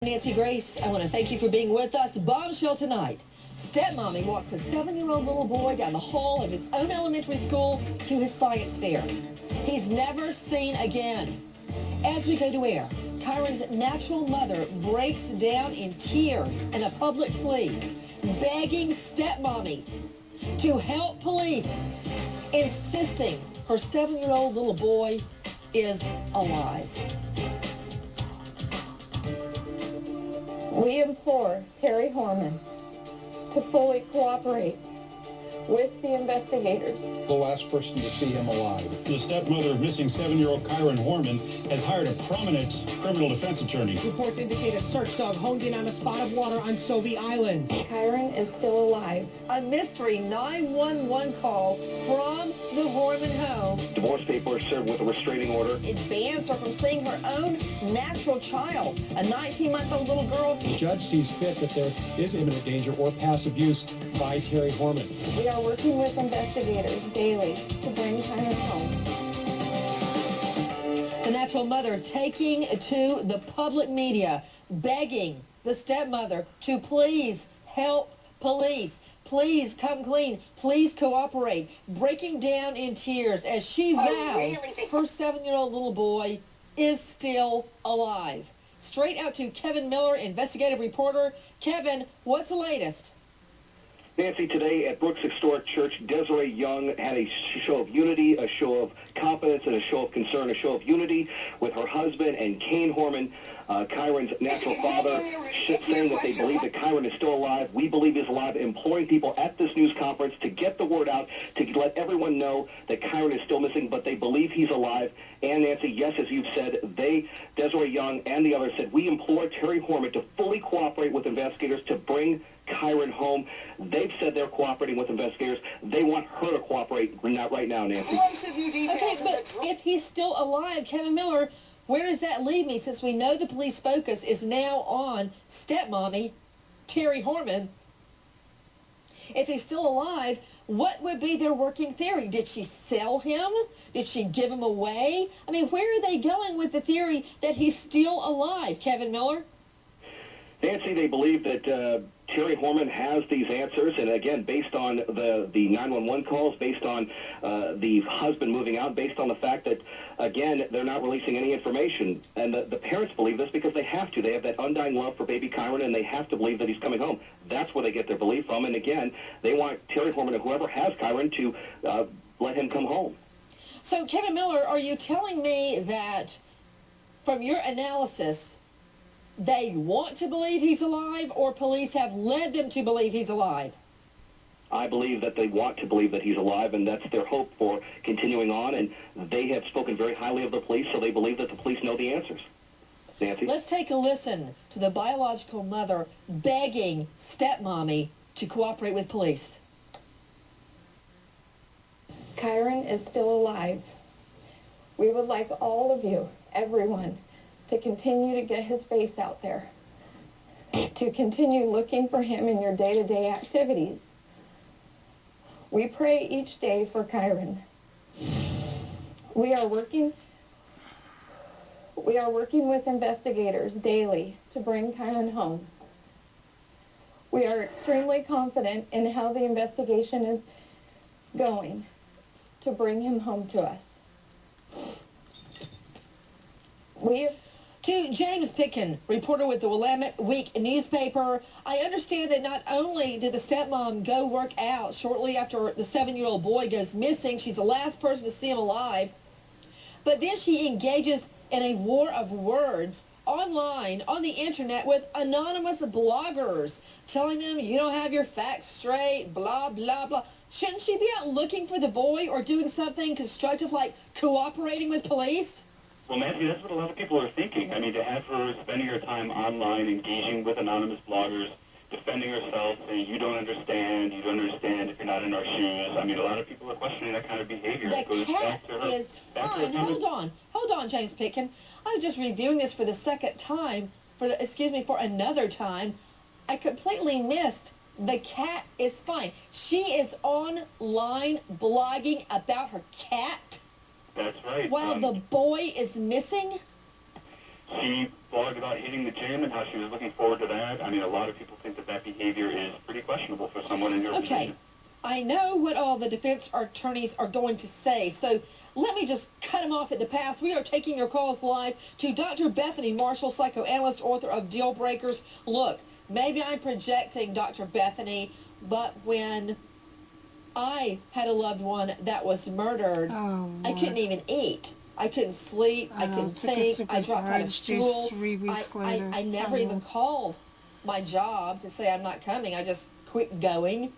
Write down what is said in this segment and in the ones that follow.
Nancy Grace, I want to thank you for being with us. Bombshell tonight. Stepmommy walks a 7-year-old little boy down the hall of his own elementary school to his science fair. He's never seen again. As we go to air, Kyron's natural mother breaks down in tears in a public plea, begging stepmommy to help police, insisting her 7-year-old little boy is alive. We implore Terry Horman to fully cooperate with the investigators. The last person to see him alive. The stepmother of missing 7-year-old Kyron Horman has hired a prominent criminal defense attorney. Reports indicate a search dog honed in on a spot of water on Sauvie Island. Kyron is still alive. A mystery 911 call from the Horman home. Divorce papers served with a restraining order. It bans her from seeing her own natural child, a 19-month-old little girl. The judge sees fit that there is imminent danger or past abuse by Terry Horman. We are working with investigators daily to bring Kyron home. The natural mother taking to the public media, begging the stepmother to please help police. Please come clean. Please cooperate. Breaking down in tears as she vows her 7-year-old little boy is still alive. Straight out to Kevin Miller, investigative reporter. Kevin, what's the latest? Nancy, today at Brooks Historic Church, Desiree Young had a show of unity, a show of confidence, and a show of concern, a show of unity with her husband and Kane Horman, Kyron's natural father, saying that they believe that Kyron is still alive. We believe he's alive, imploring people at this news conference to get the word out, to let everyone know that Kyron is still missing, but they believe he's alive. And Nancy, yes, as you've said, Desiree Young and the others said, we implore Terry Horman to fully cooperate with investigators to bring Kyron home. They've said they're cooperating with investigators. They want her to cooperate right now, Nancy. Okay, but if he's still alive, Kevin Miller, where does that leave me, since we know the police focus is now on stepmommy Terry Horman? If he's still alive, what would be their working theory? Did she sell him? Did she give him away? I mean, where are they going with the theory that he's still alive, Kevin Miller? Nancy, they believe that Terry Horman has these answers, and again, based on the 911 calls, based on the husband moving out, based on the fact that, again, they're not releasing any information. And the parents believe this because they have to. They have that undying love for baby Kyron, and they have to believe that he's coming home. That's where they get their belief from. And again, they want Terry Horman and whoever has Kyron to let him come home. So, Kevin Miller, are you telling me that from your analysis, they want to believe he's alive, or police have led them to believe he's alive? I believe that they want to believe that he's alive, and that's their hope for continuing on. And they have spoken very highly of the police, so they believe that the police know the answers. Nancy? Let's take a listen to the biological mother begging stepmommy to cooperate with police. Kyron is still alive. We would like all of you, everyone, to continue to get his face out there, to continue looking for him in your day-to-day activities. We pray each day for Kyron. We are working with investigators daily to bring Kyron home. We are extremely confident in how the investigation is going to bring him home to us. To James Pitkin, reporter with the Willamette Week newspaper, I understand that not only did the stepmom go work out shortly after the 7-year-old boy goes missing, she's the last person to see him alive, but then she engages in a war of words online, on the internet, with anonymous bloggers, telling them you don't have your facts straight, blah, blah, blah. Shouldn't she be out looking for the boy or doing something constructive like cooperating with police? Well, Nancy, that's what a lot of people are thinking. I mean, to have her spending her time online, engaging with anonymous bloggers, defending herself, saying, you don't understand if you're not in our shoes. I mean, a lot of people are questioning that kind of behavior. The cat is fine. Hold on, James Pitkin. I was just reviewing this for the second time, for another time. I completely missed the cat is fine. She is online blogging about her cat. That's right. While the boy is missing? She blogged about hitting the gym and how she was looking forward to that. I mean, a lot of people think that that behavior is pretty questionable for someone in your position. I know what all the defense attorneys are going to say, so let me just cut them off at the pass. We are taking your calls live to Dr. Bethany Marshall, psychoanalyst, author of Deal Breakers. Look, maybe I'm projecting, Dr. Bethany, but when I had a loved one that was murdered, I couldn't even eat. I couldn't sleep. I couldn't think. I dropped out of school. I never even called my job to say I'm not coming. I just quit going.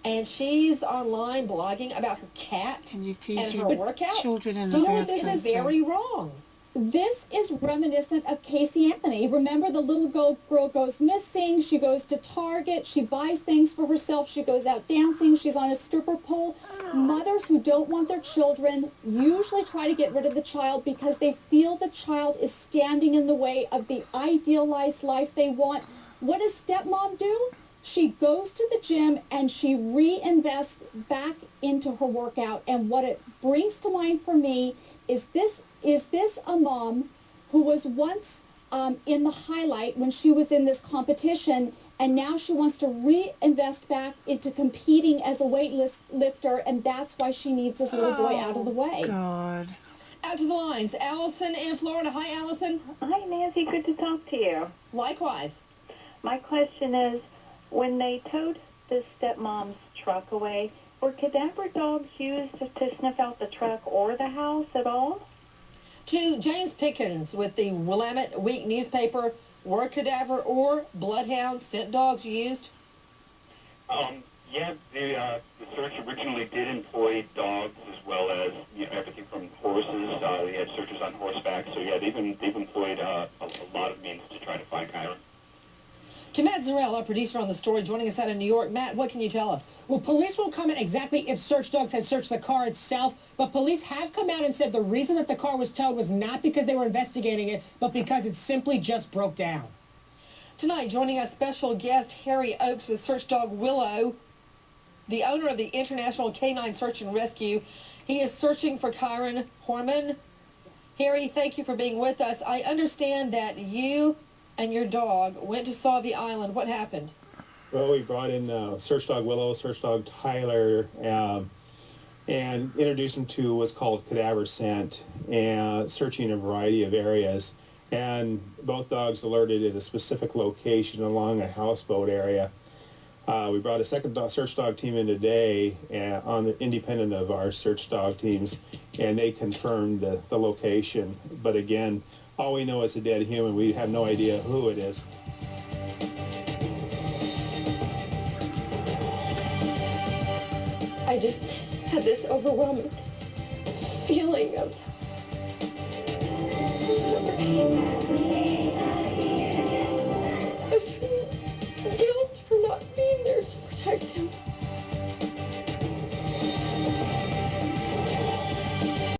And she's online blogging about her cat and her workout. Children in so the this is very wrong. This is reminiscent of Casey Anthony. Remember, the little girl goes missing. She goes to Target. She buys things for herself. She goes out dancing. She's on a stripper pole. Mothers who don't want their children usually try to get rid of the child because they feel the child is standing in the way of the idealized life they want. What does stepmom do? She goes to the gym and she reinvests back into her workout. And what it brings to mind for me is this a mom who was once in the highlight when she was in this competition, and now she wants to reinvest back into competing as a weightlifter, and that's why she needs this little boy out of the way. God. Out to the lines. Allison in Florida. Hi, Allison. Hi, Nancy. Good to talk to you. Likewise. My question is, when they towed the stepmom's truck away, were cadaver dogs used to sniff out the truck or the house at all? To James Pickens with the Willamette Week newspaper, were cadaver or bloodhound scent dogs used? Yeah, the search originally did employ dogs as well as everything from horses. They had searchers on horseback. So yeah, they've employed a lot of means to try to find Kyron. To Matt Zarrell, our producer on the story, joining us out of New York. Matt, what can you tell us? Well, police won't comment exactly if search dogs had searched the car itself, but police have come out and said the reason that the car was towed was not because they were investigating it, but because it simply just broke down. Tonight, joining us, special guest Harry Oakes with search dog Willow, the owner of the International Canine Search and Rescue. He is searching for Kyron Horman. Harry, thank you for being with us. I understand that you and your dog went to Sauvie Island. What happened? Well, we brought in search dog Willow, search dog Tyler, and introduced them to what's called cadaver scent, and searching a variety of areas. And both dogs alerted at a specific location along a houseboat area. We brought a second search dog team in today, independent of our search dog teams, and they confirmed the location. But again, all we know is a dead human. We have no idea who it is. I just had this overwhelming feeling of